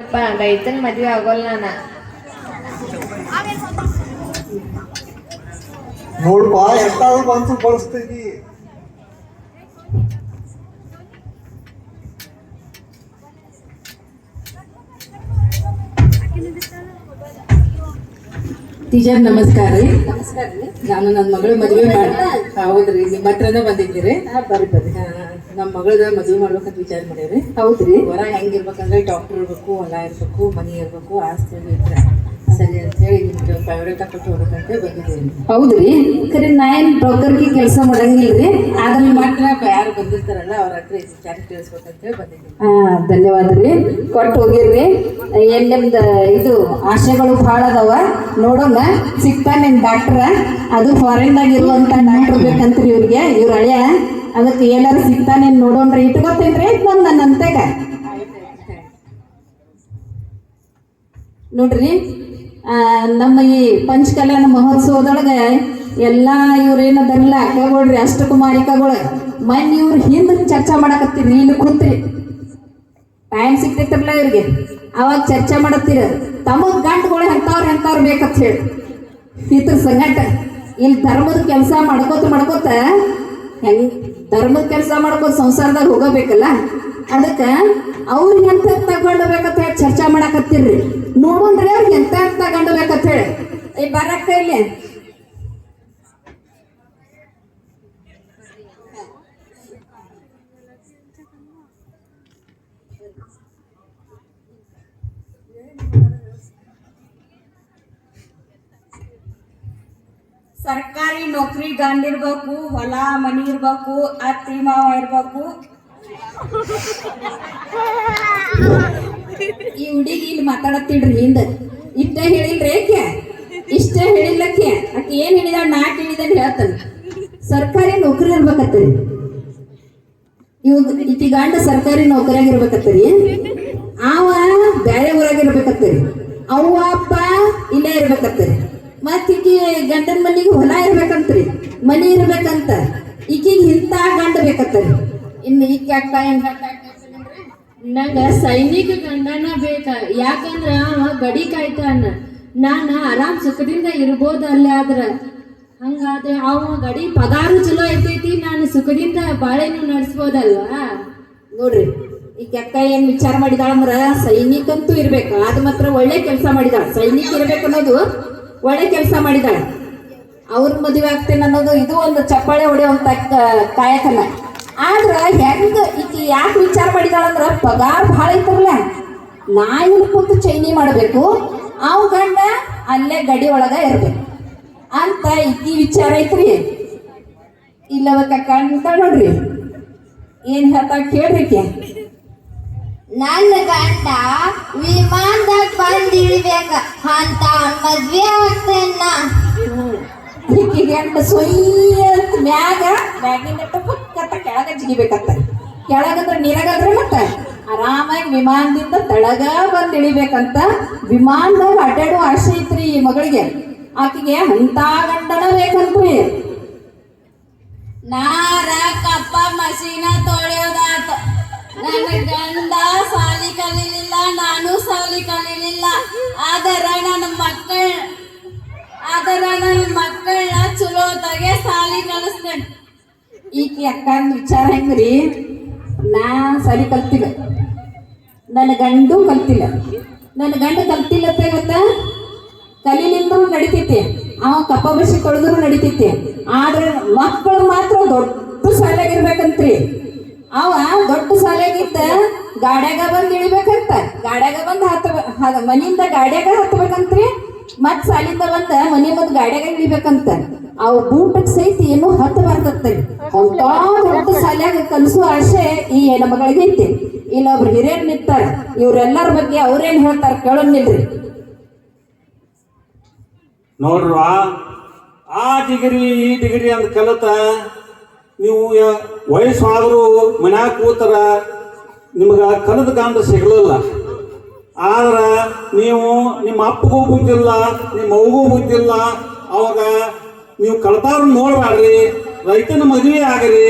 ಯಪ್ಪ ರೈತನ ಮದ್ವೆ ಆಗೋಲ್ಲ ನಾನ. ನೋಡ್ಪಾ ಎಂತ ಬಂತು ಬಳಸ್ತೀವಿ. ಟೀಚರ್ ನಮಸ್ಕಾರ ರೀ. ನಾನು ನನ್ನ ಮಗಳ ಮದುವೆ ಮಾಡಿ ಹೌದ್ರಿ ನಿಮ್ಮ ಹತ್ರನೇ ಬಂದಿದ್ದೀರಿ. ಬರ್ರಿ ಬರ್ರಿ. ನಮ್ಮ ಮಗಳದ ಮದುವೆ ಮಾಡ್ಬೇಕಂತ ವಿಚಾರ ಮಾಡೀವ್ರಿ. ಹೌದ್ರಿ. ಹೊರ ಹೆಂಗಿರ್ಬೇಕಂದ್ರೆ ಡಾಕ್ಟರ್ ಇರ್ಬೇಕು, ಹೊಲ ಇರ್ಬೇಕು, ಮನಿ ಇರ್ಬೇಕು, ಆಸ್ತಿ ಇದ್ರೆ ಸರಿ ಅಂತ ಹೇಳಿ ನಿಮ್ಗೆ ಪ್ರೈವೇಟ್ ಕೊಟ್ಟು ಹೋಗ್ಬೇಕಂತ ಬಂದಿದ್ದೀವಿ. ಹೌದ್ರಿ. ಖರೆ ನಾ ಏನು ಬ್ರೋಕರ್ಗೆ ಕೆಲಸ ಮಾಡಂಗಿಲ್ರಿ. ಆದ್ರೆ ಮಾತ್ರ ಯಾರು ಬಂದಿರ್ತಾರಲ್ಲ ಅವ್ರ ಹತ್ರ ವಿಚಾರ ತಿಳಿಸ್ಬೇಕಂತ ಹೇಳಿ ಬಂದಿದ್ದೀವಿ. ಧನ್ಯವಾದ ರೀ. ಕೊಟ್ಟು ಹೋಗಿರ್ರಿ. ಏನ್ ನಿಮ್ದು ಇದು ಆಶೆಗಳು ಭಾಳ ಅದಾವ. ನೋಡೋಣ ಸಿಗ್ತಾನೆ ಡಾಕ್ಟ್ರ. ಅದು ಫಾರಿನ್ದಾಗ ಇರುವಂತ ಡಾಕ್ಟರ್ ಬೇಕಂತ್ರಿ ಇವ್ರಿಗೆ. ಇವ್ರ ಹಳೆಯ ಅದಕ್ಕೆ ಎಲ್ಲಾರು ಸಿಗ್ತಾನೆ ನೋಡೋಣ್ರಿ. ಇಟ್ಕೋತೇನ್ರಿ ಬಂದ ನನ್ನ ಅಂತೆಗ ನೋಡ್ರಿ. ನಮ್ಮ ಈ ಪಂಚಕಲ್ಯಾಣ ಮಹೋತ್ಸವದೊಳಗೆ ಎಲ್ಲ ಇವ್ರೇನದಲ್ಲ ಅಕ್ಕಗೊಳ್ರಿ ಅಷ್ಟಕುಮಾರಿಕಗಳು ಮನ್ ಇವ್ರ ಹಿಂದೆ ಚರ್ಚೆ ಮಾಡಕತ್ತೀರಿ. ಇಲ್ಲಿ ಕೂತ್ರಿ ಟೈಮ್ ಸಿಗ್ತೈತ್ರಲ್ಲ ಇವ್ರಿಗೆ. ಅವಾಗ ಚರ್ಚೆ ಮಾಡತ್ತೀರ ತಮಗ್ ಗಂಟುಗಳು ಎಂತವ್ರು ಬೇಕಂತ ಹೇಳಿ ಇದ್ರ ಸಂಗಟ ಇಲ್ಲಿ ಧರ್ಮದ ಕೆಲಸ ಮಾಡ್ಕೋತ ಹೆಂಗ್ ಧರ್ಮದ ಕೆಲಸ ಮಾಡ್ಕೋತ ಸಂಸಾರದಾಗ ಹೋಗಬೇಕಲ್ಲ. ಅದಕ್ಕೆ ಅವ್ರಿಗೆ ಎಂತ ಗಂಡ ಬೇಕಂತ ಹೇಳಿ ಚರ್ಚೆ ಮಾಡಕತ್ತೀರ್ರಿ. ನೋಡೋಣ್ರಿ ಅವ್ರಿಗೆ ಎಂತ ಗಂಡ ಬೇಕಂತ ಹೇಳಿ ಬರಕ್ಕ ಇಲ್ಲಿ. ಸರ್ಕಾರಿ ನೌಕರಿ ಗಂಡ ಇರ್ಬೇಕು, ಹೊಲ ಮನಿ ಇರ್ಬೇಕು, ಅತ್ತಿ ಮಾವ ಇರ್ಬೇಕು. ಈ ಹುಡುಗಿ ಇಲ್ಲಿ ಮಾತಾಡತ್ತಿಡ್ರಿ ಹಿಂದ ಇಷ್ಟ ಹೇಳಿಲ್ರಿ ಏಕೆ ಇಷ್ಟ ಹೇಳಿಲ್ಲಕ್ಕೆ ಆಕೆ ಏನ್ ಹೇಳಿದ ನಾ ಕೇಳಿದ ಹೇಳ್ತಾನೆ. ಸರ್ಕಾರಿ ನೌಕರಿ ಇರ್ಬೇಕತ್ತರಿ. ಈಕಿ ಗಂಡ ಸರ್ಕಾರಿ ನೌಕರಿಯಾಗ ಇರ್ಬೇಕತ್ತರಿ. ಅವ ಬ್ಯಾರೆ ಊರಾಗ ಇರ್ಬೇಕತ್ತರಿ. ಅವ್ವ ಅಪ್ಪ ಇಲ್ಲೇ ಇರ್ಬೇಕತ್ತರಿ. ಮತ್ ಈಕಿ ಗಂಡನ ಮನಿಗೆ ಹೊಲ ಇರ್ಬೇಕಂತ್ರಿ, ಮನಿ ಇರ್ಬೇಕಂತ. ಈಕಿಗೆ ಇಂತ ಗಂಡ ಬೇಕತ್ತರಿ. ಇನ್ನು ಈಕೆ ಅಕ್ಕ ಏನ್ ನಂಗ ಸೈನಿಕ ಗಂಡನ ಬೇಕ. ಯಾಕಂದ್ರ ಅವ ಗಡಿ ಕಾಯ್ತಾನ. ನಾನ ಆರಾಮ್ ಸುಖದಿಂದ ಇರ್ಬೋದು ಅಲ್ಲೇ. ಆದ್ರ ಹಂಗಾದ್ರೆ ಅವ ಗಡಿ ಪಗಾರು ಚಲೋ ಇರ್ತೈತಿ, ನಾನು ಸುಖದಿಂದ ಬಾಳೆನು ನಡೆಸ್ಬೋದಲ್ವಾ. ನೋಡ್ರಿ ಈಕೆ ಅಕ್ಕ ಏನ್ ವಿಚಾರ ಮಾಡಿದಾಳ ಅಂದ್ರ ಸೈನಿಕಂತೂ ಇರ್ಬೇಕು. ಅದ್ ಮಾತ್ರ ಒಳ್ಳೆ ಕೆಲಸ ಮಾಡಿದಾಳ. ಸೈನಿಕ ಇರ್ಬೇಕು ಅನ್ನೋದು ಒಳ್ಳೆ ಕೆಲಸ ಮಾಡಿದಾಳೆ. ಅವ್ರ ಮದುವೆ ಆಗ್ತೇನೆ ಅನ್ನೋದು ಇದು ಒಂದು ಚಪ್ಪಾಳೆ ಹೊಡೆಯುವಂತ ಕಾಯಕಲ್ಲ. ಆದ್ರ ಹೆಂಗ ಈಕಿ ಯಾಕೆ ವಿಚಾರ ಮಾಡಿದಾಳಂದ್ರ ಪಗಾರ ಭಾಳ ಐತರಲ್ಲ. ನಾ ಇಲ್ಲಿ ಕೂತು ಚೈನಿ ಮಾಡಬೇಕು, ಅವ್ ಗಂಡ ಅಲ್ಲೇ ಗಡಿ ಒಳಗ ಇರ್ಬೇಕು ಅಂತ ಈಕಿ ವಿಚಾರ ಐತ್ರಿ. ಇಲ್ಲವ ಕಕ್ಕ ನೋಡ್ರಿ ಏನ್ ಹೇಳ್ತಾ ಕೇಳ್ರಿ. ನನ್ನ ಗಂಡ ವಿಮಾನದಾಗ ಬಂದಿಳ್ಬೇಕ ಅಂತ ಮದ್ವೆ ಆಗ್ತೇನ. ಈಕಿ ಗಂಡ ಸೊಯ್ಯ ಮ್ಯಾಗಿನ ಪಕ್ಕತ್ತ ಕೆಳಗ ಜಿಗಿಬೇಕತ್ತ. ಕೆಳಗಂದ್ರ ನೀರಾಗಲ್ರಿ. ಮತ್ತ ಆರಾಮಾಗಿ ವಿಮಾನದಿಂದ ತಳಗ ಬಂದ್ ಇಳಿಬೇಕಂತ. ವಿಮಾನದಾಗ ಅಡ್ಡಾಡೋ ಆಸೆ ಐತ್ರಿ ಈ ಮಗಳಿಗೆ. ಆಕಿಗೆ ಅಂತ ಗಂಡನ ಬೇಕಂತ್ರಿ. ನಾರ ಕಪ್ಪ ಮಸೀನ ತೊಳೆಯೋದಾತ. ನನ್ನ ಗಂಡ ಸಾಲಿ ಕಲೀಲಿಲ್ಲ, ನಾನು ಸಾಲಿ ಕಲೀಲಿಲ್ಲ. ಆದರ ನನ್ನ ಮಕ್ಕಳನ್ನ ಚಲೋತಾಗೆ ಸಾಲಿ ಕಲಿಸ್ತೇನೆ. ಈಕಿ ಅಕ್ಕಂದ ವಿಚಾರ ಹೆಂಗ್ರಿ. ನಾ ಸಾಲಿ ಕಲ್ತಿಲ್ಲ, ನನ್ನ ಗಂಡು ಕಲ್ತಿಲ್ಲ. ನನ್ನ ಗಂಡ ಕಲ್ತಿಲ್ಲ ಗೊತ್ತ. ಕಲೀಲಿಂದ್ರೂ ನಡಿತೈತಿ, ಅವ ಕಪ್ಪ ಬಸಿ ತೊಳೆದ್ರು ನಡಿತೈತಿ. ಆದ್ರೆ ಮಕ್ಕಳು ಮಾತ್ರ ದೊಡ್ಡ ಶಾಲೆಗಿರ್ಬೇಕಂತ್ರಿ. ಅವ ದೊಡ್ಡ ಶಾಲೆಗಿದ್ದ ಗಾಡ್ಯಾಗ ಬಂದ್ ಇಳಿಬೇಕಂತ. ಗಾಡ್ಯಾಗ ಬಂದ್ ಮನಿಯಿಂದ ಗಾಡ್ಯಾಗ ಹತ್ಬೇಕಂತ್ರಿ. ಮತ್ ಸಾಲಿಂದ ಬಂದ ಮನಿ ಮುಂದ್ ಗಾಡ್ಯಾಗ ಇಳಿಬೇಕಂತ. ಅವು ಬೂಟಕ್ ಸಹಿತ ಏನು ಹತ್ತು ಬರ್ತೈತಿ. ಅಂತ ದೊಡ್ಡ ಶಾಲ್ಯಾಗ ಕಲಿಸುವ ಆಸೆ ಈ ಹೆಣ್ಮಗಳಿಗೆ ಐತಿ. ಇಲ್ಲೊಬ್ರು ಹಿರಿಯರ್ ನಿಂತಾರ. ಇವ್ರೆಲ್ಲರ ಬಗ್ಗೆ ಅವ್ರೇನ್ ಹೇಳ್ತಾರ ಕೇಳೋನಿಲ್ರಿ. ನೋಡ್ರ ಆ ಡಿಗ್ರಿ ಈ ಡಿಗ್ರಿ ಅಂತ ಕಲಿತ ನೀವು ವಯಸ್ಸಾದರೂ ಮನ್ಯಾಗ ಕೂತರ ನಿಮ್ಗೆ ಕಲದ ಗಂಡ ಸಿಗಲಿಲ್ಲ. ಆದ್ರೆ ನೀವು ನಿಮ್ಮ ಅಪ್ಪಗೂ ಬುದ್ಧಿಲ್ಲ, ನಿಮ್ಮ ಅವ್ಗೂ ಬುದ್ಧಿಲ್ಲ. ಅವಾಗ ನೀವು ಕಳ್ತಾರ ನೋಡ್ಬೇಡ್ರಿ, ರೈತನ ಮದುವೆ ಆಗ್ರಿ.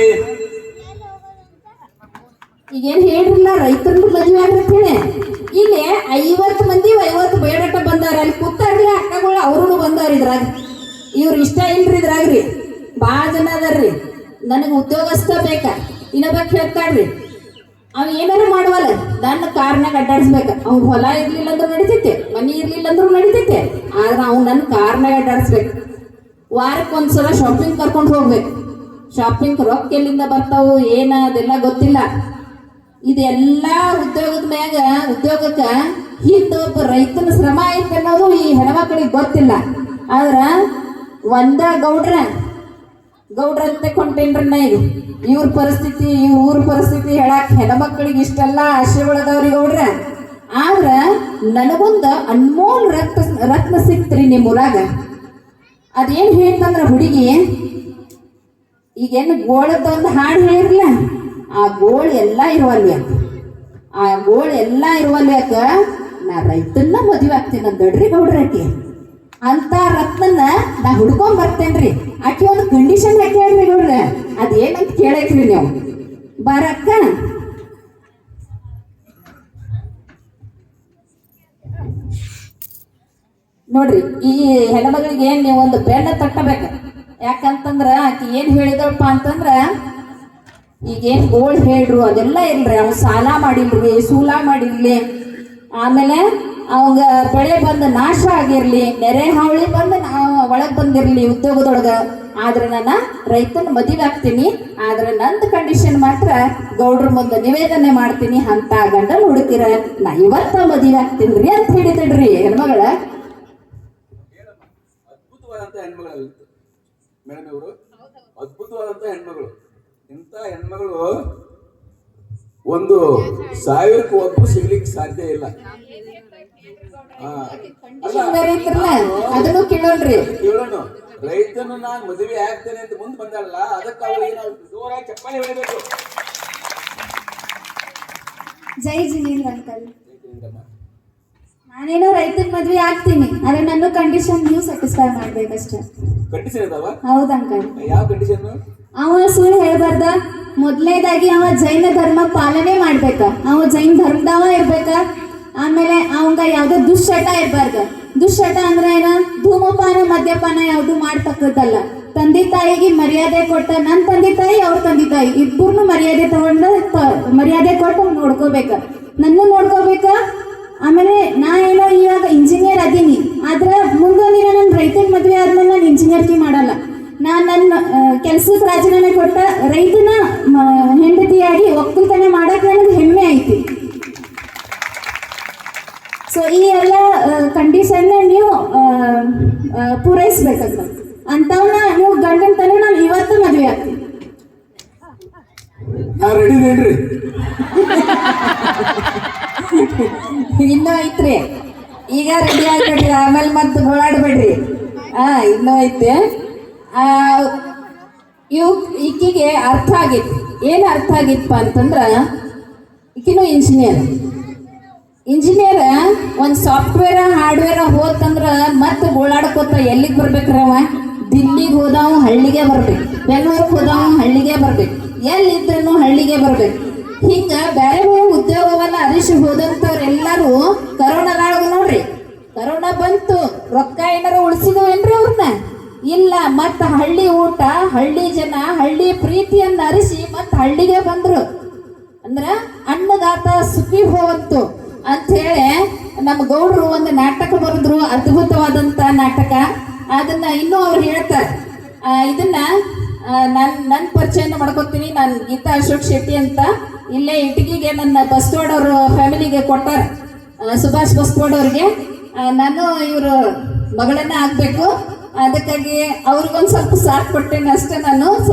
ಈಗೇನ್ ಹೇಳ್ರಿಲ್ಲ ರೈತರನ್ನ ಮದುವೆ ಆಗತ್ತೇನೆ. ಇಲ್ಲಿ 50 ಮಂದಿ 50 ಬೇಡಟ ಬಂದಾರ. ಅಲ್ಲಿ ಕೂತಾರ್ಲಿ ಅಕ್ಕಗಳು ಅವ್ರು ಬಂದಾರ ಇದ್ರಾಗ. ಇವ್ರು ಇಷ್ಟ ಇಲ್ರಿ ಇದ್ರಾಗ್ರಿ. ಭಾಳ ಜನ ಅದಾರ್ರಿ. ನನಗೆ ಉದ್ಯೋಗಸ್ಥ ಬೇಕಾ ಇನ್ನೊಬ್ಬಕ್ಕೆ ಹೇಳ್ತಾಳ್ರಿ ಅವ್ ಏನಾರು ಮಾಡುವಲ್ಲ ನನ್ನ ಕಾರ್ನಾಗ ಅಡ್ಡಾಡಿಸ್ಬೇಕು. ಅವ್ನ ಹೊಲ ಇರ್ಲಿಲ್ಲ ಅಂದ್ರೂ ನಡಿತೈತೆ, ಮನಿ ಇರ್ಲಿಲ್ಲ ಅಂದ್ರೂ ನಡಿತೈತೆ, ಆದ್ರೆ ಅವ್ನು ನನ್ನ ಕಾರ್ನಾಗ ಅಡ್ಡಾಡಿಸ್ಬೇಕು. ವಾರಕ್ಕೊಂದ್ಸಲ ಶಾಪಿಂಗ್ ಕರ್ಕೊಂಡು ಹೋಗ್ಬೇಕು. ಶಾಪಿಂಗ್ ರೊಕ್ಕ ಎಲ್ಲಿಂದ ಬರ್ತಾವು ಏನ ಅದೆಲ್ಲ ಗೊತ್ತಿಲ್ಲ. ಇದೆಲ್ಲ ಉದ್ಯೋಗಕ್ಕ ಹಿಂದ ಒಬ್ಬ ರೈತನ ಶ್ರಮ ಐತೆ ಅನ್ನೋದು ಈ ಹೆಣ್ಮಕ್ಳಿಗೆ ಗೊತ್ತಿಲ್ಲ. ಆದ್ರ ಒಂದ ಗೌಡ್ರಂತೆ ಕೊಂಟೇನ್ರಿ ನಾ ಈಗ ಇವ್ರ ಪರಿಸ್ಥಿತಿ ಊರ ಪರಿಸ್ಥಿತಿ ಹೇಳಕ್ ಹೆಣ್ಮಕ್ಳಿಗೆ ಇಷ್ಟೆಲ್ಲ ಆಶಯಗಳದವ್ರಿ ಗೌಡ್ರ. ಆದ್ರ ನನಗೊಂದು ಅನ್ಮೋಲ್ ರತ್ನ ಸಿಕ್ತ್ರಿ ನಿಮ್ಮ ಊರಾಗ. ಅದೇನ್ ಹೇಳ್ತಂದ್ರ ಹುಡುಗಿ ಈಗೇನು ಗೋಳದ ಒಂದು ಹಾಡು ಹೇಳಿರ್ಲ, ಆ ಗೋಳು ಎಲ್ಲ ಇರುವಲ್ವಿ ಅಕ್ಕ. ಆ ಗೋಳು ಎಲ್ಲ ಇರುವಲ್ವಿ ಅಕ್ಕ. ನಾ ರೈತನ್ನ ಮದುವೆ ಆಗ್ತೀನಿ ಅಂದಡ್ರಿ ಗೌಡ್ರ. ಆಕೆ ಅಂತ ರತ್ನನ್ನ ನಾ ಹುಡ್ಕೊಂಡ್ ಬರ್ತೇನ್ರಿ. ಆಕೆ ಒಂದು ಕಂಡೀಷನ್ ಯಾಕೆ ಹೇಳ್ರಿ ಗೌಡ್ರ, ಅದೇನಂತ ಕೇಳೈತ್ರಿ ನೀವು ಬರಕ್ಕ. ನೋಡ್ರಿ ಈ ಹೆಣ್ಮಗಳಿಗೆ ನೀವು ಒಂದು ಬೆನ್ನ ತಟ್ಟಬೇಕ. ಯಾಕಂತಂದ್ರ ಆಕೆ ಏನ್ ಹೇಳಿದಳಪ್ಪ ಅಂತಂದ್ರ ಈಗೇನ್ ಗೋಳ್ ಹೇಳ್ರು ಅದೆಲ್ಲ ಇಲ್ರಿ. ಅವ್ನು ಸಾಲ ಮಾಡಿಲ್ರಿ, ಸೂಲ ಮಾಡಿರ್ಲಿ, ಆಮೇಲೆ ಅವಂಗ ಬೆಳೆ ಬಂದು ನಾಶ ಆಗಿರ್ಲಿ, ನೆರೆ ಹಾವಳಿ ಬಂದು ಒಳಗ್ ಬಂದಿರ್ಲಿ ಉದ್ಯೋಗದೊಳಗ. ಆದ್ರೆ ನಾನು ರೈತನ ಮದುವೆ ಆಗ್ತೀನಿ, ಆದ್ರೆ ನಂದು ಕಂಡೀಷನ್ ಮಾತ್ರ ಗೌಡ್ರ ಮುಂದೆ ನಿವೇದನೆ ಮಾಡ್ತೀನಿ. ಅಂತ ಗಂಡನ ಹುಡುಕಿರ ನಾ ಇವತ್ತ ಮದುವೆ ಆಗ್ತೀನ್ರಿ ಅಂತ ಹೇಳಿದ್ರಿ ಹೆಣ್ಮಗಳ. ಅದ್ಭುತವಾದಂತ ಹೆಣ್ಮಗಳು ಮೇಡಮ್, ಇವರು ಅದ್ಭುತವಾದಂತ ಹೆಣ್ಮಗಳು. ಇಂಥ ಹೆಣ್ಮಗಳು ಒಂದು 1000ಕ್ಕೆ ಒಬ್ಬರು ಸಿಗ್ಲಿಕ್ಕೆ ಸಾಧ್ಯ ಇಲ್ಲ. ಅದನ್ನು ಕೇಳೋಣ್ರಿ. ಕೇಳೋಣ, ರೈತನು ನಾನು ಮದುವೆ ಆಗ್ತೇನೆ ಅಂತ ಮುಂದೆ ಬಂದಾಳಲ್ಲ, ಅದಕ್ಕೆ ಅವ್ರಿಗೆ ನಾವು ಜೋರಾಗಿ ಚಪ್ಪಾಳೆ ಹೊಡಿಬೇಕು. ಜೈ ಜಿನೇಂದ್ರ ಅಂಕಲ್. ನಾನೇನೋ ರೈತನ ಮದ್ವೆ ಆಗ್ತೀನಿ, ಆದ್ರೆ ನನ್ನ ಕಂಡೀಷನ್ ನೀವು ಸ್ಯಾಟಿಸ್ಫೈ ಮಾಡ್ಬೇಕಷ್ಟೇ. ಕಂಡೀಷನ್ ಇದಾವ? ಹೌದು ಅಂಕಲ್. ಯಾವ ಕಂಡೀಷನ್? ಅವ ಸುಳ್ಳು ಹೇಳ್ಬಾರ್ದ. ಮೊದಲನೇದಾಗಿ ಅವ ಜೈನ ಧರ್ಮ ಪಾಲನೆ ಮಾಡ್ಬೇಕ. ಅವ ಜೈನ ಧರ್ಮದವ ಇರ್ಬೇಕ. ಆಮೇಲೆ ಅವಂಗ ಯಾವ್ದೋ ದುಶ್ಚಟ ಇರ್ಬಾರ್ದು. ದುಶ್ಚಟ ಅಂದ್ರೆ ಏನ, ಧೂಮಪಾನ ಮದ್ಯಪಾನ ಯಾವ್ದು ಮಾಡ್ತಕ್ಕದ್ದಲ್ಲ. ತಂದೆ ತಾಯಿಗೆ ಮರ್ಯಾದೆ ಕೊಟ್ಟ, ನನ್ನ ತಂದೆ ತಾಯಿ ಅವ್ರ ತಂದೆ ತಾಯಿ ಇಬ್ಬರನ್ನು ಮರ್ಯಾದೆ ಕೊಟ್ಟು ನೋಡ್ಕೋಬೇಕ. ನನ್ನ ನೋಡ್ಕೋಬೇಕ. ಆಮೇಲೆ ನಾ ಏನೋ ಇವಾಗ ಇಂಜಿನಿಯರ್ ಅದೀನಿ, ಆದ್ರೆ ಮುಂದೊಂದು ದಿನ ನನ್ನ ರೈತನ ಮದುವೆ ಆದ್ಮೇಲೆ ನಾನು ಇಂಜಿನಿಯರ್ಗೆ ಮಾಡಲ್ಲ. ನಾನು ನನ್ನ ಕೆಲ್ಸಕ್ಕೆ ರಾಜೀನಾಮೆ ಕೊಟ್ಟ ರೈತನ ಹೆಂಡತಿಯಾಗಿ ಒಕ್ಕಲ್ತನ ಮಾಡಕ್ಕೆ ನನಗೆ ಹೆಮ್ಮೆ ಐತಿ. ಸೊ ಈ ಎಲ್ಲ ಕಂಡೀಷನ್ನ ನೀವು ಪೂರೈಸ್ಬೇಕಂತ ಅಂತವನ್ನ ನೀವು ಗಂಡನ ತಲೆ ನಾನು ಇವತ್ತು ಮದುವೆ ಆಗ್ತೀನಿ. ರೆಡಿ ಇನ್ನೂ ಐತ್ರಿ. ಈಗ ರೆಡಿ ಆಗ್ಬೇಡ್ರಿ, ಆಮೇಲೆ ಮತ್ತೆ ಓಡಾಡ್ಬೇಡ್ರಿ. ಇನ್ನೂ ಐತೆ. ಈಕಿಗೆ ಅರ್ಥ ಆಗಿತ್ತು. ಏನು ಅರ್ಥ ಆಗಿತ್ತಪ್ಪ ಅಂತಂದ್ರ, ಈಕಿನೂ ಇಂಜಿನಿಯರ್ ಒಂದು ಸಾಫ್ಟ್ವೇರ್ ಹಾರ್ಡ್ವೇರ್ ಹೋತಂದ್ರ ಮತ್ತೆ ಓಡಾಡ್ಕೋತ ಎಲ್ಲಿಗೆ ಬರ್ಬೇಕ್ರವ? ದಿಲ್ಲಿಗೆ ಹೋದವ ಹಳ್ಳಿಗೆ ಬರ್ಬೇಕು, ಬೆಂಗಳೂರಿಗೆ ಹೋದವ ಹಳ್ಳಿಗೆ ಬರ್ಬೇಕು, ಎಲ್ಲಿದ್ರೂ ಹಳ್ಳಿಗೆ ಬರ್ಬೇಕು. ಹಿಂಗ ಬೇರೆ ಬೇರೆ ಉದ್ಯೋಗವನ್ನ ಅರಿಸಿ ಹೋದಂಥವ್ರೆಲ್ಲರೂ ಕರೋನಾದೊಳಗ ನೋಡ್ರಿ, ಕರೋನಾ ಬಂತು, ರೊಕ್ಕ ಏನಾರ ಉಳಿಸಿದವೇನ್ರಿ ಅವ್ರನ್ನ? ಇಲ್ಲ. ಮತ್ತ ಹಳ್ಳಿ ಊಟ, ಹಳ್ಳಿ ಜನ, ಹಳ್ಳಿ ಪ್ರೀತಿಯನ್ನ ಅರಿಸಿ ಮತ್ತ ಹಳ್ಳಿಗೆ ಬಂದ್ರು. ಅಂದ್ರ ಅನ್ನದಾತ ಸುಖಿ ಹೋವಂತು ಅಂತ ಹೇಳಿ ನಮ್ಮ ಗೌಡ್ರು ಒಂದು ನಾಟಕ ಬರೆದ್ರು, ಅದ್ಭುತವಾದಂತ ನಾಟಕ. ಅದನ್ನ ಇನ್ನೂ ಅವ್ರು ಹೇಳ್ತಾರೆ. ಇದನ್ನ ನನ್ನ ಪರಿಚಯನ ಮಾಡ್ಕೊತೀನಿ. ನಾನು ಗೀತಾ ಅಶೋಕ್ ಶೆಟ್ಟಿ ಅಂತ, ಇಲ್ಲೇ ಇಟಗಿಗೆ ನನ್ನ ಬಸ್ತೋಡ್ ಅವ್ರ ಫ್ಯಾಮಿಲಿಗೆ ಕೊಟ್ಟಾರ. ಸುಭಾಷ್ ಬಸ್ತೋಡ್ ಅವ್ರಿಗೆ ನಾನು ಇವ್ರ ಮಗಳನ್ನ ಆಗ್ಬೇಕು, ಅದಕ್ಕಾಗಿ ಅವ್ರಿಗೊಂದು ಸ್ವಲ್ಪ ಸಾಥ್ ಕೊಟ್ಟೇನೆ ಅಷ್ಟೇ. ನಾನು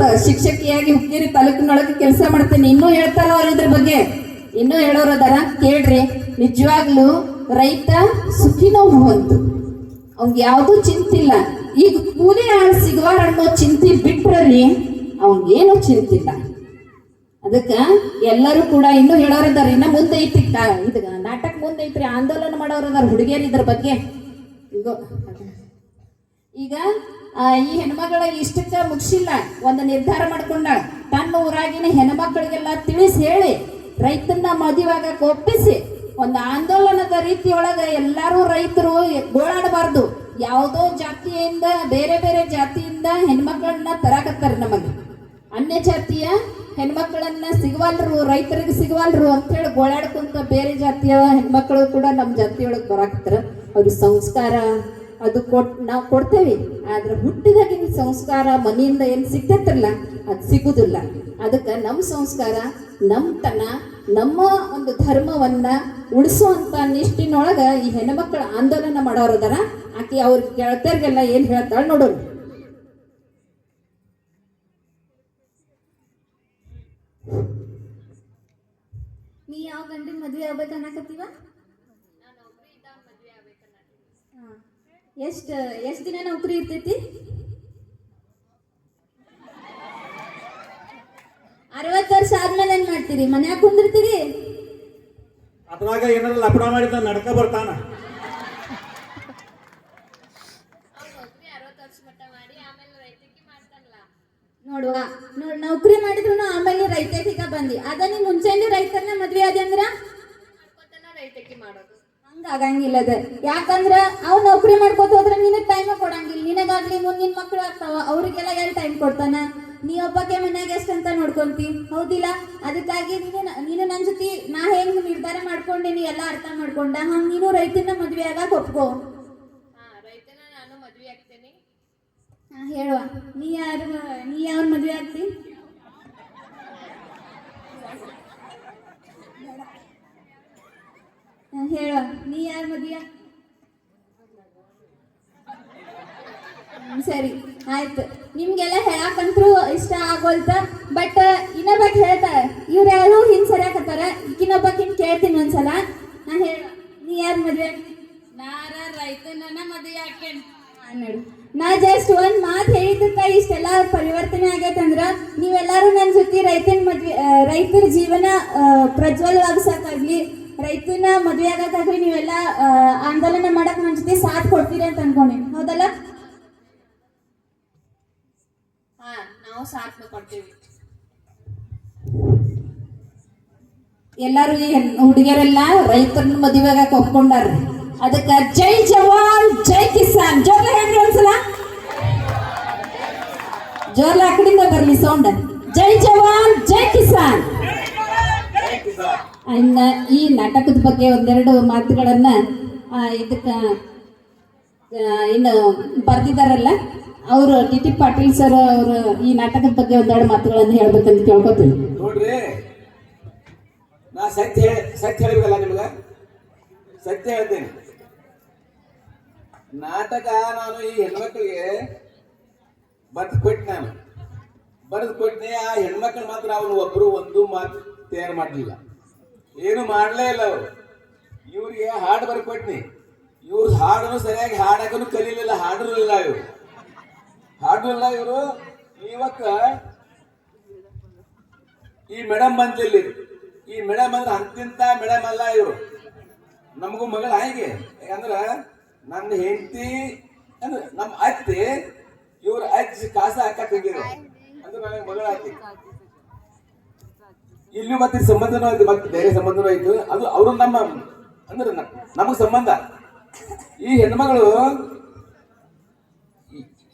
ಶಿಕ್ಷಕಿಯಾಗಿ ಹುಕ್ಕೇರಿ ತಾಲೂಕಿನೊಳಗೆ ಕೆಲಸ ಮಾಡ್ತೇನೆ. ಇನ್ನೂ ಹೇಳ್ತಾರ ಅವ್ರ ಇದ್ರ ಬಗ್ಗೆ, ಇನ್ನೂ ಹೇಳೋರು ಅದಾರ, ಕೇಳ್ರಿ. ನಿಜವಾಗ್ಲೂ ರೈತ ಸುಖಿನೋ ಭವಂತು, ಅವ್ಗೆ ಯಾವ್ದು ಚಿಂತಿಲ್ಲ. ಈಗ ಕೂಲಿ ಆಳ್ ಸಿಗುವಾರ ಅನ್ನೋ ಚಿಂತೆ ಬಿಟ್ರಲ್ಲಿ ಅವ್ಗೇನು ಚಿಂತಿಲ್ಲ. ಅದಕ್ಕ ಎಲ್ಲರೂ ಕೂಡ ಇನ್ನೂ ಹೇಳೋರಿದ್ದಾರೆ. ಇನ್ನ ಮುಂದೆ ಐತಿ ಇದು ನಾಟಕ ಮುಂದೆ ಐತ್ರಿ, ಆಂದೋಲನ ಮಾಡೋರದಾರ ಹುಡುಗಿಯರು ಇದ್ರ ಬಗ್ಗೆ. ಈಗ ಈ ಹೆಣ್ಮಗಳ ಇಷ್ಟಕ್ಕ ಮುಗಿಸಿಲ್ಲ, ಒಂದು ನಿರ್ಧಾರ ಮಾಡ್ಕೊಂಡ ತನ್ನ ಊರಾಗಿನ ಹೆಣ್ಮಕ್ಳಿಗೆಲ್ಲ ತಿಳಿಸಿ ಹೇಳಿ ರೈತನ ಮದುವೆಯಾಗಕ್ಕೆ ಒಪ್ಪಿಸಿ ಒಂದು ಆಂದೋಲನದ ರೀತಿಯೊಳಗ ಎಲ್ಲರೂ ರೈತರು ಗೋಳಾಡಬಾರ್ದು. ಯಾವುದೋ ಜಾತಿಯಿಂದ ಬೇರೆ ಬೇರೆ ಜಾತಿಯಿಂದ ಹೆಣ್ಮಕ್ಳನ್ನ ತರಾಕತ್ತಾರ ನಮಗೆ. ಅನ್ಯ ಜಾತಿಯ ಹೆಣ್ಮಕ್ಳನ್ನ ಸಿಗವಲ್ರು, ರೈತರಿಗೆ ಸಿಗವಲ್ರು ಅಂತ ಹೇಳಿ ಗೋಳಾಡ್ಕೊಂತ ಬೇರೆ ಜಾತಿಯ ಹೆಣ್ಮಕ್ಳು ಕೂಡ ನಮ್ಮ ಜಾತಿಯೊಳಗೆ ಬರಾಕತ್ತಾರ. ಅವ್ರಿಗೆ ಸಂಸ್ಕಾರ ಅದು ನಾವು ಕೊಡ್ತೇವೆ, ಆದ್ರೆ ಹುಟ್ಟಿದಾಗಿನ ಸಂಸ್ಕಾರ ಮನೆಯಿಂದ ಏನು ಸಿಗ್ತೈತ್ರಲ್ಲ ಅದು ಸಿಗುದಿಲ್ಲ. ಅದಕ್ಕೆ ನಮ್ಮ ಸಂಸ್ಕಾರ, ನಮ್ಮತನ, ನಮ್ಮ ಒಂದು ಧರ್ಮವನ್ನ ಉಳಿಸುವಂತ ನಿಷ್ಟಿನೊಳಗ ಈ ಹೆಣ್ಮಕ್ಳ ಆಂದೋಲನ ಮಾಡೋರದಾರ. ಆಕೆ ಅವ್ರ ಗೆಳತಿಯರಿಗೆಲ್ಲ ಏನ್ ಹೇಳ್ತಾಳ ನೋಡೋಣ. ನೀ ಯಾವ ಗಂಡಿನ ಮದ್ವೆ ಆಗ್ಬೇಕು ಅನ್ನಕತ್ತೀವ? ಎಷ್ಟ್ ದಿನ ನೌಕರಿ ಇರ್ತೈತಿ? 60 ವರ್ಷ ಆದ್ಮೇಲೆ ಏನ್ ಮಾಡ್ತೀರಿ? ಮನ್ಯಾಗ ಕುಂದಿರ್ತೀರಿ? ಅದ್ರಾಗ ಏನಾರ ಲಪಡ ಮಾಡಿದ ನಡ್ಕ ಬರ್ತಾನ. ನೋಡುವ ನೌಕರಿ ಮಾಡಿದ್ರು ಆಮೇಲೆ ರೈತಕಿಗ ಬಂದಿ ಅದ. ನೀ ಮುಂಚೆಂದು ರೈತರನ್ನ ಮದ್ವೆ ಆದಿ ಅಂದ್ರ ರೈತಕಿ ಮಾಡೋದು ಹಂಗ ಆಗಂಗಿಲ್ಲ. ಅದ ಯಾಕಂದ್ರ ಅವ್ ನೌಕರಿ ಮಾಡ್ಕೋತ ಹೋದ್ರ ನಿನಗ್ ಟೈಮ್ ಕೊಡಂಗಿಲ್ಲ. ನಿನಗಾಗ್ಲಿ ಮುಂದಿನ ಮಕ್ಳು ಆಗ್ತಾವ, ಅವ್ರಿಗೆಲ್ಲ ಎಲ್ಲಿ ಟೈಮ್ ಕೊಡ್ತಾನ? ನೀ ಒಬ್ಬಕ್ಕೆ ಮನ್ಯಾಗ ಎಷ್ಟಂತ ನೋಡ್ಕೊಂತಿ, ಹೌದಿಲ್ಲ? ಅದಕ್ಕಾಗಿ ನೀನು ನನ್ನ ಜೊತೆ ನಾ ಹೆಂಗ್ ನಿರ್ಧಾರ ಮಾಡ್ಕೊಂಡೇನಿ ಎಲ್ಲ ಅರ್ಥ ಮಾಡ್ಕೊಂಡ ಹಂಗ ನೀನು ರೈತನ ಮದ್ವೆ ಆಗಾಕ ಒಪ್ಕೋ. ರೈತನ ನಾನು ಮದ್ವೆ ಆಗ್ತೇನೆ. ಹೇಳುವ, ನೀ ಯಾರ ಮದ್ವೆ ಆಗ್ತಿ? ಹೇಳುವ, ನೀ ಯಾರ ಮದ್ವೆ? ಸರಿ ಆಯ್ತು. ನಿಮ್ಗೆಲ್ಲ ಹೇಳಾಕಂತ್ರು ಇಷ್ಟ ಆಗೋಲ್ತ. ಬಟ್ ಇನ್ನೊಬ್ಬಕ್ ಹೇಳ್ತಾರೆ, ಇವ್ರು ಯಾರು ಹಿಂಗ್ ಸರಿಯಾಕತ್ತಾರ. ಇನ್ನೊಬ್ಬಕಿನ್ ಕೇಳ್ತೀನಿ ಒಂದ್ಸಲ. ಹೇಳ, ನೀ ಯಾರ ಮದ್ವೆ ಆಗ್ತಿ? ನಾರ ರೈತನ ಮದುವೆ ಹಾಕೇನ್ ನೋಡು, ನಾ ಜಸ್ಟ್ ಒಂದ್ ಮಾತು ಹೇಳಿದ್ದಕ್ಕ ಇಷ್ಟೆಲ್ಲ ಪರಿವರ್ತನೆ ಆಗೈತಂದ್ರ ನೀವೆಲ್ಲಾರು ನನ್ನ ಜೊತೆ ರೈತರ ಜೀವನ ಪ್ರಜ್ವಲವಾಗಿಸಾಕಾಗ್ಲಿ, ರೈತನ ಮದ್ವೆ ಆಗಕ್ಕಾಗ್ಲಿ ನೀವೆಲ್ಲ ಆಂದೋಲನ ಮಾಡಕ್ ನನ್ನ ಜೊತೆ ಸಾಥ್ ಕೊಡ್ತೀರಿ ಅಂತ ಅನ್ಕೊಂಡಿ, ಹೌದಲ್ಲ? ನಾವು ಸಾಥ್ ಕೊಡ್ತೀವಿ. ಎಲ್ಲಾರು ಈ ಹುಡುಗಿಯರೆಲ್ಲ ರೈತರನ್ನ ಮದುವೆ ಆಗಕ್ಕೆ ಒಪ್ಕೊಂಡಾರ್ರಿ. ಅದಕ್ಕೆ ಜೈ ಜವಾನ್ ಜೈ ಕಿಸಾನ್ ಜೋರ್ಲ ಹೇಳ್ರಿ ಒಂದ್ಸಲ. ಜೋರ್ಲ ಆ ಕಡೆಯಿಂದ ಬರ್ಲಿ ಸೌಂಡ್. ಜೈ ಜವಾನ್ ಜೈ ಕಿಸಾನ್. ಇನ್ನ ಈ ನಾಟಕದ ಬಗ್ಗೆ ಒಂದೆರಡು ಮಾತುಗಳನ್ನ ಇದಕ್ಕ ಇನ್ನು ಬರ್ದಿದಾರಲ್ಲ ಅವರು ಟಿ ಪಾಟೀಲ್ ಸರ್ ಅವರು ಈ ನಾಟಕದ ಬಗ್ಗೆ ಒಂದೆರಡು ಮಾತುಗಳನ್ನ ಹೇಳ್ಬೇಕಂತ ಕೇಳ್ಕೊತೀನಿ. ನೋಡ್ರಿ, ನಾ ಸತ್ಯ ಹೇಳ್ಬೇಕಲ್ಲ ನಿಮ್ಗ, ಸತ್ಯ ಹೇಳ್ತೇನೆ. ನಾಟಕ ನಾನು ಈ ಹೆಣ್ಮಕ್ಳಿಗೆ ಬರೆದು ಕೊಟ್ಟೆ. ಆ ಹೆಣ್ಮಕ್ಳು ಮಾತ್ರ ಅವ್ರು ಒಬ್ರು ಒಂದು ಮಾತು ತಯಾರು ಮಾಡಲಿಲ್ಲ, ಏನು ಮಾಡಲೇ ಇಲ್ಲ ಅವರು. ಇವ್ರಿಗೆ ಹಾಡು ಬರ್ಕೊಟ್ನಿ, ಇವ್ರ ಹಾಡನ್ನು ಸರಿಯಾಗಿ ಹಾಡಕನು ಕಲೀಲಿಲ್ಲ, ಹಾಡಿರಲಿಲ್ಲ ಇವರು. ಇವತ್ತ ಈ ಮೇಡಮ್ ಬಂದಿಲ್ಲಿ, ಈ ಮೇಡಮ್ ಅಂದ್ರೆ ಅಂತಿಂತ ಮೇಡಮ್ ಅಲ್ಲ ಇವರು. ನಮಗೂ ಮಗಳ ಹಾಗೆ, ಯಾಕಂದ್ರ ನನ್ನ ಹೆಂಡತಿ ಅಂದ್ರೆ ನಮ್ಮ ಅತ್ತೆ, ಇವ್ರ ಅಜ್ಜಿ ಕಾಸ ಹಾಕಕ್ ಹೋಗಿದ್ರು ಅಂದ್ರೆ ನನಗೆ ಮಗಳ ಆಯ್ತು. ಇಲ್ಲಿ ಮತ್ತೆ ಸಂಬಂಧನೂ ಆಯ್ತು, ಮತ್ತೆ ಬೇರೆ ಸಂಬಂಧನೂ ಆಯ್ತು. ಅದು ಅವರು ನಮ್ಮ ಅಂದ್ರೆ ನಮಗ್ ಸಂಬಂಧ. ಈ ಹೆಣ್ಮಗಳು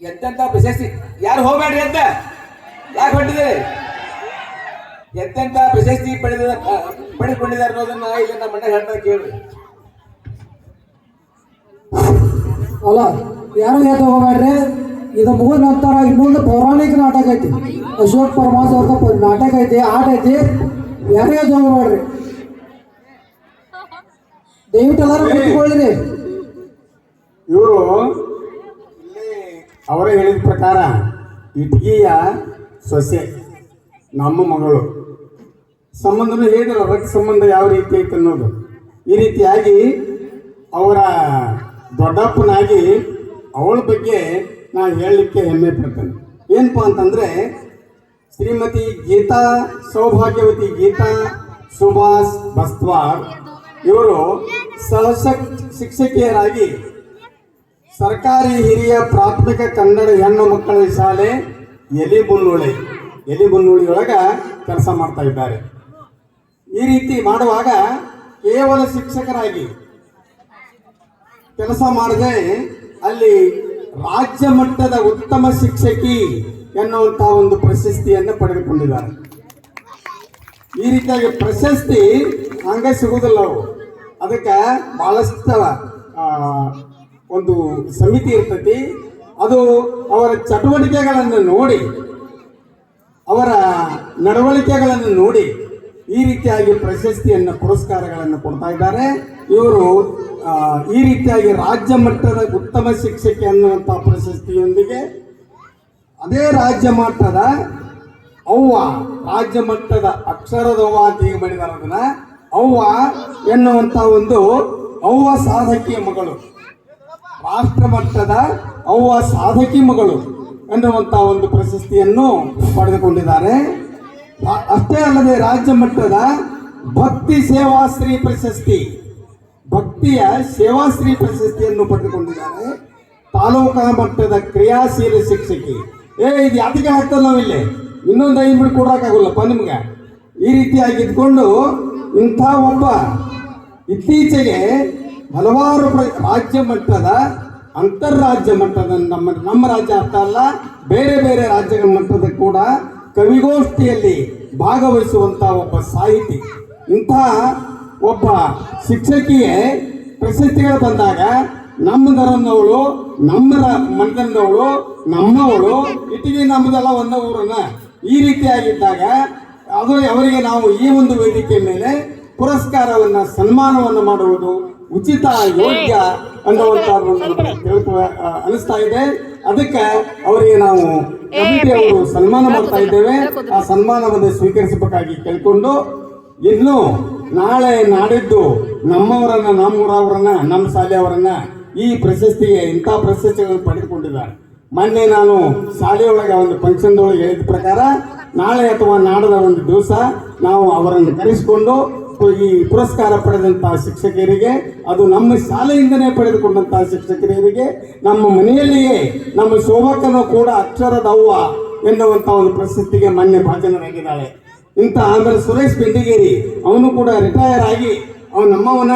ಎಂತೆಂತ ಪ್ರಶಸ್ತಿ, ಯಾರು ಹೋಗ್ಬೇಡ್ರಿ ಅಂತ ಯಾಕೆ ಹೊಟ್ಟಿದ್ದಾರೆ, ಎಂತೆಂತ ಪ್ರಶಸ್ತಿ ಪಡೆದುಕೊಂಡಿದ್ದಾರೆ ಅನ್ನೋದನ್ನ ಇಲ್ಲಿ ನಮ್ಮ ಮನೆ ಹೇಳ್ತಾ ಕೇಳ್ರಿ. ಅಲ್ಲ, ಯಾರು ಹೇಳ್ತಾ ಹೋಗ್ಬೇಡ್ರಿ. ಇದು ಮುಗಿದ ನಂತರ ಇನ್ನೊಂದು ಪೌರಾಣಿಕ ನಾಟಕ ಐತಿ, ಅಶೋಕ್ ಪರಮಾಸ್ ಅವ್ರ ನಾಟಕ ಐತಿ, ಆಟ ಐತಿ. ಯಾರು ಹೇಳ್ತಾ ಹೋಗ್ಬೇಡ್ರಿ, ದಯವಿಟ್ಟು ಎಲ್ಲರೂ ಕೂತ್ಕೊಳ್ಳ್ರಿ. ಇವರು ಅವರೇ ಹೇಳಿದ ಪ್ರಕಾರ ಇಟ್ಗಿಯ ಸೊಸೆ ನಮ್ಮ ಮಗಳು. ಸಂಬಂಧನೂ ಹೇಳಿದ್ರು, ರಕ್ತ ಸಂಬಂಧ ಯಾವ ರೀತಿ ಐತೆ ಅನ್ನೋದು. ಈ ರೀತಿಯಾಗಿ ಅವರ ದೊಡ್ಡಪ್ಪನಾಗಿ ಅವಳ ಬಗ್ಗೆ ನಾನು ಹೇಳಲಿಕ್ಕೆ ಹೆಮ್ಮೆ ಪಡ್ತೇನೆ. ಏನಪ್ಪ ಅಂತಂದರೆ, ಶ್ರೀಮತಿ ಗೀತಾ ಸೌಭಾಗ್ಯವತಿ ಗೀತಾ ಸುಭಾಷ್ ಬಸ್ವಾಡ್ ಇವರು ಶಿಕ್ಷಕಿಯರಾಗಿ ಸರ್ಕಾರಿ ಹಿರಿಯ ಪ್ರಾಥಮಿಕ ಕನ್ನಡ ಹೆಣ್ಣು ಮಕ್ಕಳ ಶಾಲೆ ಎಲಿಬುನ್ನೂಳಿಯೊಳಗೆ ಕೆಲಸ ಮಾಡ್ತಾ ಇದ್ದಾರೆ. ಈ ರೀತಿ ಮಾಡುವಾಗ ಕೇವಲ ಶಿಕ್ಷಕರಾಗಿ ಕೆಲಸ ಮಾಡದೆ ಅಲ್ಲಿ ರಾಜ್ಯ ಮಟ್ಟದ ಉತ್ತಮ ಶಿಕ್ಷಕಿ ಎನ್ನುವಂತಹ ಒಂದು ಪ್ರಶಸ್ತಿಯನ್ನು ಪಡೆದುಕೊಂಡಿದ್ದಾರೆ. ಈ ರೀತಿಯಾಗಿ ಪ್ರಶಸ್ತಿ ಹಂಗೆ ಸಿಗುವುದಿಲ್ಲ ಅವು. ಅದಕ್ಕೆ ಬಹಳಷ್ಟು ಒಂದು ಸಮಿತಿ ಇರ್ತೈತಿ. ಅದು ಅವರ ಚಟುವಟಿಕೆಗಳನ್ನು ನೋಡಿ, ಅವರ ನಡವಳಿಕೆಗಳನ್ನು ನೋಡಿ ಈ ರೀತಿಯಾಗಿ ಪ್ರಶಸ್ತಿಯನ್ನು ಪುರಸ್ಕಾರಗಳನ್ನು ಕೊಡ್ತಾ ಇದ್ದಾರೆ. ಇವರು ಈ ರೀತಿಯಾಗಿ ರಾಜ್ಯ ಮಟ್ಟದ ಉತ್ತಮ ಶಿಕ್ಷಕಿ ಅನ್ನುವಂಥ ಪ್ರಶಸ್ತಿಯೊಂದಿಗೆ ಅದೇ ರಾಜ್ಯ ಮಟ್ಟದ ಅವ್ವ, ರಾಜ್ಯ ಮಟ್ಟದ ಅಕ್ಷರದ ಅವ್ವ ಅಂತ ಈಗ ಮಾಡಿದ್ದಾರೆ. ಅದನ್ನ ಅವ್ವ ಎನ್ನುವಂಥ ಒಂದು ಅವ್ವ ಸಾಧಕಿಯ ಮಗಳು, ರಾಷ್ಟ್ರ ಮಟ್ಟದ ಅವ್ವ ಸಾಧಕಿ ಮಗಳು ಎನ್ನುವಂಥ ಒಂದು ಪ್ರಶಸ್ತಿಯನ್ನು ಪಡೆದುಕೊಂಡಿದ್ದಾರೆ. ಅಷ್ಟೇ ಅಲ್ಲದೆ ರಾಜ್ಯ ಮಟ್ಟದ ಭಕ್ತಿ ಸೇವಾಶ್ರೀ ಪ್ರಶಸ್ತಿ, ಭಕ್ತಿಯ ಸೇವಾಶ್ರೀ ಪ್ರಶಸ್ತಿಯನ್ನು ಪಡೆದುಕೊಂಡಿದ್ದಾರೆ. ತಾಲೂಕಾ ಮಟ್ಟದ ಕ್ರಿಯಾಶೀಲ ಶಿಕ್ಷಕಿ. ಇದು ಯಾತಿಗೆ ಹಾಕ್ತಲ್ಲ ನಾವಿಲ್ಲಿ, ಇನ್ನೊಂದು 5 ಮಿನಿಟ್ ಕೊಡೋಕ್ಕಾಗಲ್ಲಪ್ಪ ನಿಮ್ಗೆ. ಈ ರೀತಿಯಾಗಿ ಇದ್ಕೊಂಡು ಇಂಥ ಒಬ್ಬ ಇತ್ತೀಚೆಗೆ ಹಲವಾರು ರಾಜ್ಯ ಮಟ್ಟದ, ಅಂತಾರಾಜ್ಯ ಮಟ್ಟದ, ನಮ್ಮ ರಾಜ್ಯ ಅರ್ಥ ಅಲ್ಲ, ಬೇರೆ ಬೇರೆ ರಾಜ್ಯಗಳ ಮಟ್ಟದ ಕೂಡ ಕವಿಗೋಷ್ಠಿಯಲ್ಲಿ ಭಾಗವಹಿಸುವಂಥ ಒಬ್ಬ ಸಾಹಿತಿ. ಇಂಥ ಒಬ್ಬ ಶಿಕ್ಷಕಿಗೆ ಪ್ರಶಸ್ತಿಗಳು ಬಂದಾಗ ನಮ್ಮ ಧರ್ಮದವಳು, ನಮ್ಮ ಮನೆತನದವಳು, ನಮ್ಮವಳು, ಇಟ್ಟಿಗೆ ನಮ್ಮದೆಲ್ಲ ಒಂದೇ ಊರನ್ನ, ಈ ರೀತಿಯಾಗಿದ್ದಾಗ ಅದು ಅವರಿಗೆ ನಾವು ಈ ಒಂದು ವೇದಿಕೆ ಮೇಲೆ ಪುರಸ್ಕಾರವನ್ನ, ಸನ್ಮಾನವನ್ನು ಮಾಡುವುದು ಉಚಿತ, ಯೋಗ್ಯ ಅನ್ನುವಂಥದ್ದು ಅನಿಸ್ತಾ ಇದೆ. ಅದಕ್ಕೆ ಅವರಿಗೆ ನಾವು ಕಮಿಟಿಯವರು ಸನ್ಮಾನ ಮಾಡ್ತಾ ಇದ್ದೇವೆ. ಆ ಸನ್ಮಾನವನ್ನು ಸ್ವೀಕರಿಸಬೇಕಾಗಿ ಕೇಳಿಕೊಂಡು, ಇನ್ನು ನಾಳೆ ನಾಡಿದ್ದು ನಮ್ಮವರನ್ನ, ನಮ್ಮೂರವರನ್ನ, ನಮ್ಮ ಶಾಲೆಯವರನ್ನ ಈ ಪ್ರಶಸ್ತಿಗೆ, ಇಂಥ ಪ್ರಶಸ್ತಿಗಳನ್ನು ಪಡೆದುಕೊಂಡಿದ್ದಾರೆ. ಮೊನ್ನೆ ನಾನು ಶಾಲೆಯೊಳಗೆ ಒಂದು ಫಂಕ್ಷನ್ದೊಳಗೆ ಹೇಳಿದ ಪ್ರಕಾರ ನಾಳೆ ಅಥವಾ ನಾಡದ ಒಂದು ದಿವಸ ನಾವು ಅವರನ್ನು ಕರೆಸಿಕೊಂಡು ಈ ಪುರಸ್ಕಾರ ಪಡೆದಂತಹ ಶಿಕ್ಷಕರಿಗೆ, ಅದು ನಮ್ಮ ಶಾಲೆಯಿಂದನೇ ಪಡೆದುಕೊಂಡಂತಹ ಶಿಕ್ಷಕರಿಗೆ, ನಮ್ಮ ಮನೆಯಲ್ಲಿಯೇ ನಮ್ಮ ಶೋಭಕ್ಕನು ಕೂಡ ಅಕ್ಷರದ ಅವ್ವ ಎನ್ನುವಂಥ ಒಂದು ಪ್ರಶಸ್ತಿಗೆ ಮೊನ್ನೆ ಭಾಜನರಾಗಿದ್ದಾಳೆ. ಇಂಥ ಆಮೇಲೆ ಸುರೇಶ್ ಬೆಂಡಿಗೇರಿ, ಅವನು ಕೂಡ ರಿಟೈರ್ ಆಗಿ ಅವನು ನಮ್ಮವನ,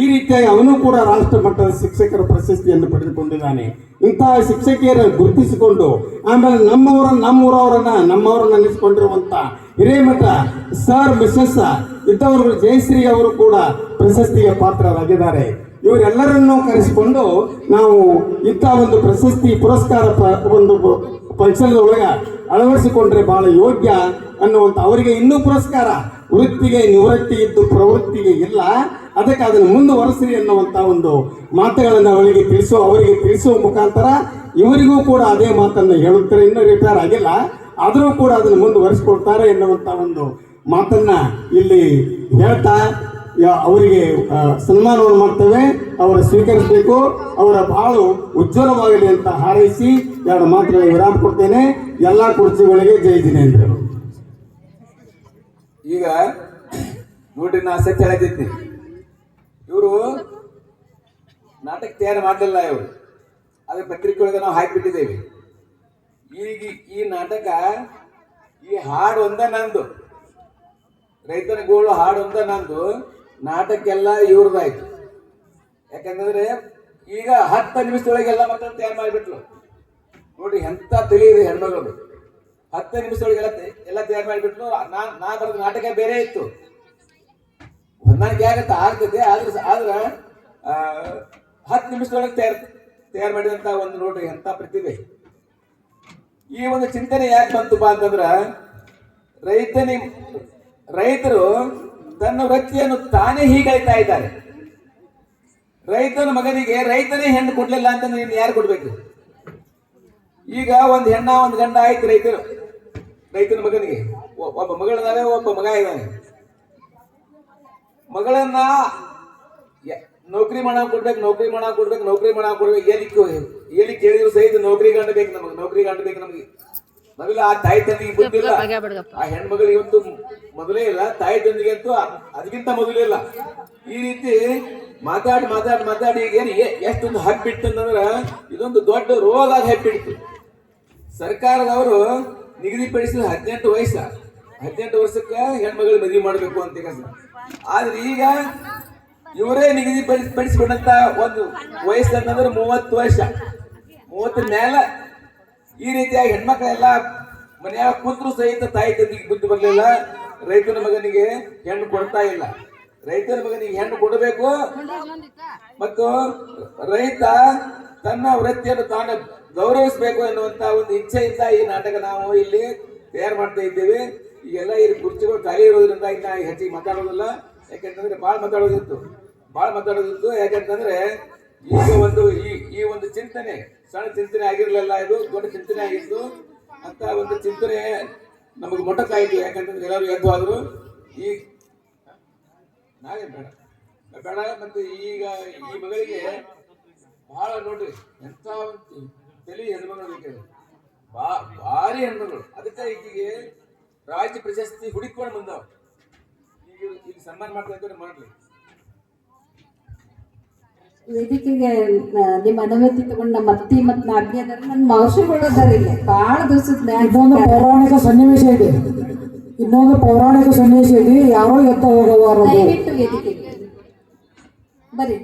ಈ ರೀತಿಯಾಗಿ ಅವನು ಕೂಡ ರಾಷ್ಟ್ರ ಮಟ್ಟದ ಶಿಕ್ಷಕರ ಪ್ರಶಸ್ತಿಯನ್ನು ಪಡೆದುಕೊಂಡಿದ್ದಾನೆ. ಇಂತಹ ಶಿಕ್ಷಕಿಯರನ್ನು ಗುರುತಿಸಿಕೊಂಡು ಆಮೇಲೆ ನಮ್ಮೂರವರನ್ನ ಅನ್ನಿಸಿಕೊಂಡಿರುವಂಥ ಹಿರೇಮಠ ಸರ್, ಮಿಸಸ್ ಇದ್ದವರು, ಜಯಶ್ರೀ ಅವರು ಕೂಡ ಪ್ರಶಸ್ತಿಗೆ ಪಾತ್ರರಾಗಿದ್ದಾರೆ. ಇವರೆಲ್ಲರನ್ನೂ ಕರೆಸಿಕೊಂಡು ನಾವು ಇಂಥ ಒಂದು ಪ್ರಶಸ್ತಿ ಪುರಸ್ಕಾರ ಒಂದು ಫಂಕ್ಷನ್ ಒಳಗೆ ಅಳವಡಿಸಿಕೊಂಡ್ರೆ ಬಹಳ ಯೋಗ್ಯ ಅನ್ನುವಂಥ, ಅವರಿಗೆ ಇನ್ನೂ ಪುರಸ್ಕಾರ, ವೃತ್ತಿಗೆ ನಿವೃತ್ತಿ ಇದ್ದು ಪ್ರವೃತ್ತಿಗೆ ಇಲ್ಲ, ಅದಕ್ಕೆ ಅದನ್ನು ಮುಂದುವರೆಸಿ ಎನ್ನುವಂಥ ಒಂದು ಮಾತುಗಳನ್ನು ಅವರಿಗೆ ತಿಳಿಸುವ ಮುಖಾಂತರ ಇವರಿಗೂ ಕೂಡ ಅದೇ ಮಾತನ್ನು ಹೇಳುತ್ತಾರೆ. ಇನ್ನೂ ರಿಟೈರ್ ಆಗಿಲ್ಲ, ಆದರೂ ಕೂಡ ಅದನ್ನು ಮುಂದುವರಿಸಿಕೊಡ್ತಾರೆ ಎನ್ನುವಂಥ ಒಂದು ಮಾತನ್ನ ಇಲ್ಲಿ ಹೇಳ್ತಾ ಅವರಿಗೆ ಸನ್ಮಾನವನ್ನು ಮಾಡ್ತೇವೆ. ಅವರ ಸ್ವೀಕರಿಸಬೇಕು, ಅವರ ಬಾಳು ಉಜ್ವಲವಾಗಲಿ ಅಂತ ಹಾರೈಸಿ 2 ಮಾತುಗಳಿಗೆ ವಿರಾಮ ಕೊಡ್ತೇನೆ. ಎಲ್ಲ ಕುರ್ಚಿಗಳಿಗೆ ಜೈ ಜಿನೇಂದ್ರ. ಈಗ ನೋಡ್ರಿ, ನಾ ಸತ್ಯ ಹೇಳ್ತಿದ್ನಿ, ಇವರು ನಾಟಕ ತಯಾರು ಮಾಡಲಿಲ್ಲ. ಇವರು ಅದ್ರ ಪತ್ರಿಕೆ ಒಳಗೆ ನಾವು ಹಾಕಿಬಿಟ್ಟಿದ್ದೇವೆ. ಈಗ ಈ ನಾಟಕ, ಈ ಹಾಡು ಒಂದ ನಂದು, ರೈತನ ಗೋಳು ಹಾಡು ಒಂದ ನಂದು, ನಾಟಕ ಎಲ್ಲ ಇವ್ರದಾಯ್ತು. ಯಾಕಂದ್ರೆ ಈಗ 10 ನಿಮಿಷದೊಳಗೆ ಎಲ್ಲ ಮಕ್ಕಳು ತಯಾರು ಮಾಡಿಬಿಟ್ಲು. ನೋಡ್ರಿ ಎಂತ ತಲೆ ಇದೆ ಹೆಣ್ಮಗಳು. 10 ನಿಮಿಷದೊಳಗೆ ಎಲ್ಲ ತಯಾರು ಮಾಡಿಬಿಟ್ಲು. ನಾ ಬರೋದು ನಾಟಕ ಬೇರೆ ಇತ್ತು, ಹೊಂದಾಣಿಕೆ ಆಗ್ತದೆ. ಆದ್ರೆ 10 ನಿಮಿಷದೊಳಗೆ ತಯಾರು ಮಾಡಿದಂತ ಒಂದು ನೋಡ್ರಿ ಎಂತ ಪ್ರತಿಭೆ. ಈ ಒಂದು ಚಿಂತನೆ ಯಾಕೆ ಬಂತಪ್ಪ ಅಂತಂದ್ರ, ರೈತರು ತನ್ನ ವೃತ್ತಿಯನ್ನು ತಾನೇ ಹೀಗಾಯ್ತಾ ಇದ್ದಾರೆ. ರೈತನ ಮಗನಿಗೆ ರೈತನೇ ಹೆಣ್ಣು ಕೊಡ್ಲಿಲ್ಲ ಅಂತಂದ್ರೆ ಇನ್ನು ಯಾರು ಕೊಡ್ಬೇಕು? ಈಗ ಒಂದು ಹೆಣ್ಣ ಒಂದು ಗಂಡ ಆಯ್ತು ರೈತನ ಮಗನಿಗೆ. ಒಬ್ಬ ಮಗಳಿದ್ದಾನೆ, ಒಬ್ಬ ಮಗ ಇದ್ದಾನೆ. ಮಗಳನ್ನ ನೌಕರಿ ಮಾಡಕ್ ಕೊಡ್ಬೇಕು. ಎಲ್ಲಿ ಕೇಳಿದ್ರು ಸಹಿತ ನೌಕರಿ ಗಂಡ ಬೇಕು ನಮಗೆ. ಮೊದಲ ಆ ತಾಯಿ ತಂದಿಗೆ ಬುದ್ಧಿಲ್ಲ, ಆ ಹೆಣ್ಮಗಳಿಗೆ ಅಂತೂ ಮೊದಲೇ ಇಲ್ಲ, ತಾಯಿ ತಂದಿಗೆ ಅಂತೂ ಅದಕ್ಕಿಂತ ಮೊದಲೇ ಇಲ್ಲ. ಈ ರೀತಿ ಮಾತಾಡಿ ಈಗ ಎಷ್ಟೊಂದು ಹಬ್ಬಿಟ್ಟಂದ್ರ ಇದೊಂದು ದೊಡ್ಡ ರೋಗ ಹಬ್ಬಿಡ್ತು. ಸರ್ಕಾರದವರು ನಿಗದಿಪಡಿಸಿದ 18 ವಯಸ್ಸು, 18 ವರ್ಷಕ್ಕೆ ಹೆಣ್ಮಗಳು ಮದುವೆ ಮಾಡಬೇಕು ಅಂತ. ಆದ್ರೆ ಈಗ ಇವರೇ ನಿಗದಿಪಡಿಸಿಕೊಂಡಂತ ಒಂದು ವಯಸ್ಸು ಅಂತಂದ್ರೆ 30 ವರ್ಷ, 30 ಮೇಲೆ. ಈ ರೀತಿಯಾಗಿ ಹೆಣ್ಮಕ್ಳೆಲ್ಲ ಮನೆಯಾಗ ಕುಂತ್ರು ಸಹಿತ ತಾಯಿ ತಂದಿಗೆ ಬುದ್ಧಿ ಬರಲಿಲ್ಲ. ರೈತನ ಮಗನಿಗೆ ಹೆಣ್ಣು ಕೊಡ್ತಾ ಇಲ್ಲ. ರೈತನ ಮಗನಿಗೆ ಹೆಣ್ಣು ಕೊಡಬೇಕು ಮತ್ತು ರೈತ ತನ್ನ ವೃತ್ತಿಯನ್ನು ತಾನು ಗೌರವಿಸಬೇಕು ಎನ್ನುವಂತ ಒಂದು ಇಚ್ಛೆಯಿಂದ ಈ ನಾಟಕ ನಾವು ಇಲ್ಲಿ ತಯಾರು ಮಾಡ್ತಾ ಇದ್ದೇವೆ. ಈಗೆಲ್ಲ ಇಲ್ಲಿ ಕುರ್ಚಿಗಳು ಖಾಲಿ ಇರೋದ್ರಿಂದ ಇನ್ನ ಹೆಚ್ಚಿಗೆ ಮಾತಾಡೋದಿಲ್ಲ. ಯಾಕೆಂತಂದ್ರೆ ಭಾಳ ಮಾತಾಡೋದಿತ್ತು. ಯಾಕೆಂತಂದ್ರೆ ಈಗ ಒಂದು ಈ ಒಂದು ಚಿಂತನೆ ಸಣ್ಣ ಚಿಂತನೆ ಆಗಿರ್ಲಿಲ್ಲ, ಇದು ದೊಡ್ಡ ಚಿಂತನೆ ಆಗಿತ್ತು. ಅಂತ ಒಂದು ಚಿಂತನೆ ನಮಗೆ ಮೊಟಕಾಯಿತು. ಯಾಕಂತಂದ್ರೆ ಎಲ್ಲರೂ ಎದ್ದು ಆದ್ರು. ಈ ನಾವೇನ್ ಬೇಡ ಮತ್ತೆ ಈಗ ಈ ಮಗಳಿಗೆ ಬಹಳ ನೋಡ್ರಿ ಎಂತ ಒಂದು ತಲೆ ಹೆಣ್ಮಗಳು ಬೇಕಿದೆ, ಭಾರಿ ಹೆಣ್ಮಗಳು. ಅದಕ್ಕೆ ಈಗಿಗೆ ರಾಜ್ಯ ಪ್ರಶಸ್ತಿ ಹುಡುಕೊಂಡು ಬಂದವ್. ಈಗ ಸನ್ಮಾನ ಮಾಡ್ತಾ ಇದ್ದಾರೆ, ಮಾಡ್ಲಿ. ವೇದಿಕೆಗೆ ನಿಮ್ಮ ಅನುಮತಿ ತಗೊಂಡು ನಮ್ಮ ಅತ್ತಿ ಮತ್ತು ನಾಗ್ನಿ ಅದಾರ, ನನ್ನ ಮೌಸಿಗಳು ಅದಾರ ಇಲ್ಲಿ ಭಾಳ ದಿವಸದ ಇನ್ನೊಂದು ಪೌರಾಣಿಕ ಸನ್ನಿವೇಶ ಇದೆ. ಯಾರೋ ಎತ್ತ ಹೋಗವಾರ ದಯವಿಟ್ಟು ವೇದಿಕೆಗೆ ಬರ್ರಿ.